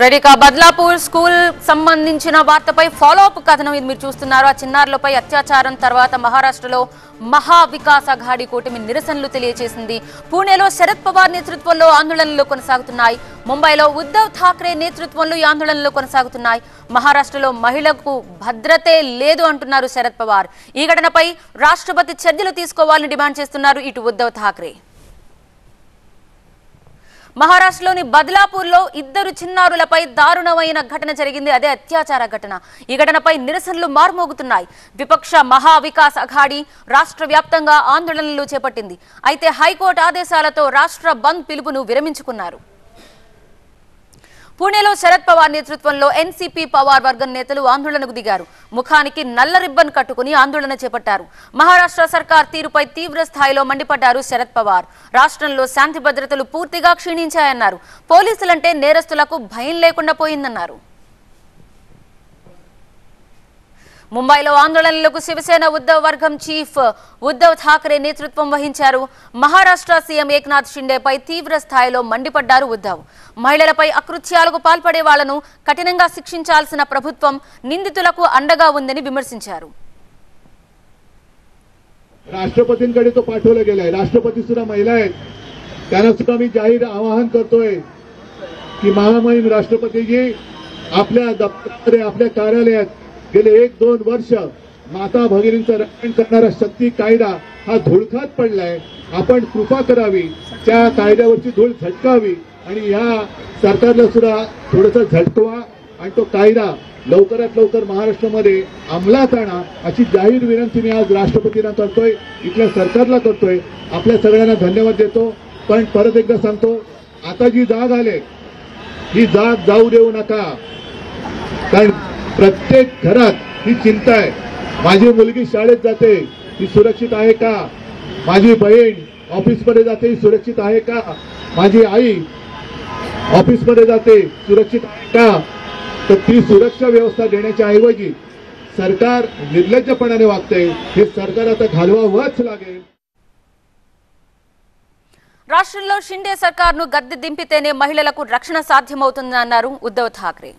రెడీకా Badlapur school సంబంధించిన వార్తపై follow up కథనం ఇది మీరు చూస్తున్నారు. ఆ చిన్నారులపై అత్యాచారం తర్వాత మహారాష్ట్రలో మహా వికాస్ అఘాడీ కూటమి నిరసనలు తెలియజేసింది. పూణేలో శరద్ పవార్ నేతృత్వంలో ఆందోళనలు కొనసాగుతున్నాయి. ముంబైలో ఉద్ధవ్ ఠాక్రే నేతృత్వంలో ఈ ఆందోళనలు కొనసాగుతున్నాయి. మహారాష్ట్రలో మహిళలకు భద్రతే లేదు అంటున్నారు శరద్ పవార్. ఈ ఘటనపై రాష్ట్రపతి చర్యలు తీసుకోవాలని డిమాండ్ చేస్తున్నారు ఇటు ఉద్ధవ్ ఠాక్రే. మహారాష్ట్రలోని బద్లాపూర్లో ఇద్దరు చిన్నారులపై దారుణమైన ఘటన జరిగింది. అదే అత్యాచార ఘటన. ఈ ఘటనపై నిరసనలు మార్మోగుతున్నాయి. విపక్ష మహా వికాస్ అఘాడీ రాష్ట్ర వ్యాప్తంగా ఆందోళనలు చేపట్టింది. అయితే హైకోర్టు ఆదేశాలతో రాష్ట్ర బంద్ పిలుపును విరమించుకున్నారు. పూణేలో శరద్ పవార్ నేతృత్వంలో ఎన్సీపీ పవార్ వర్గం నేతలు ఆందోళనకు దిగారు. ముఖానికి నల్ల రిబ్బన్ కట్టుకుని ఆందోళన చేపట్టారు. మహారాష్ట్ర సర్కార్ తీరుపై తీవ్ర స్థాయిలో మండిపడ్డారు శరద్ పవార్. రాష్ట్రంలో శాంతి భద్రతలు పూర్తిగా క్షీణించాయన్నారు. పోలీసులంటే నేరస్తులకు భయం లేకుండా పోయిందన్నారు. ముంబైలో ఆందోళనలకు శివసేన ఉద్ధవ్ వర్గం చీఫ్ ఉద్ధవ్ ఠాక్రే నేతృత్వం వహించారు. మహారాష్ట్ర సీఎం ఏక్నాథ్ షిండేపై తీవ్ర స్థాయిలో మండిపడ్డారు ఉద్ధవ్. మహిళలపై అకృత్యాలకు పాల్పడే వాళ్లను కఠినంగా శిక్షించాల్సిన ప్రభుత్వం నిందితులకు అండగా ఉందని విమర్శించారు. राष्ट्रपतींकडे तो पाठवला गेलाय. राष्ट्रपती सुद्धा महिला आहेत. त्यांना सुद्धा मी जाहीर आवाहन करतोय की महामहिम राष्ट्रपतीजी आपल्या दप्तरामध्ये आपल्या कार्यालयात गेले 1-2 वर्ष माता भगिनींचं रक्षण करणारा शक्ती कायदा हा धुळखात पडलाय. आपण कृपा करावी, त्या कायद्यावरची धूळ झटकावी आणि या सरकारला सुद्धा थोडंसं झटकवा आणि तो कायदा लवकरात लवकर महाराष्ट्रामध्ये अंमलात आणा अशी जाहीर विनंती मी आज राष्ट्रपतींना करतोय, इथल्या सरकारला करतोय. आपल्या सगळ्यांना धन्यवाद देतो. पण परत एकदा सांगतो, आता जी जाग आले ही जाग जाऊ देऊ नका. कारण प्रत्येक घरात ही चिंता आहे. माझी मुलगी शाळेत जाते, ती सुरक्षित आहे का? माझी बहीण ऑफिसमध्ये जाते, ही सुरक्षित आहे का? माझी आई ऑफिसमध्ये जाते, सुरक्षित आहे का? तर ती सुरक्षा व्यवस्था देण्याच्या ऐवजी सरकार निर्लज्जपणाने वागते. हे सरकार आता घालवावंच लागेल. రాష్ట్రంలో షిండే సర్కార్ను గద్దె దింపితేనే మహిళలకు రక్షణ సాధ్యమవుతుందన్నారు ఉద్ధవ్ ఠాక్రే.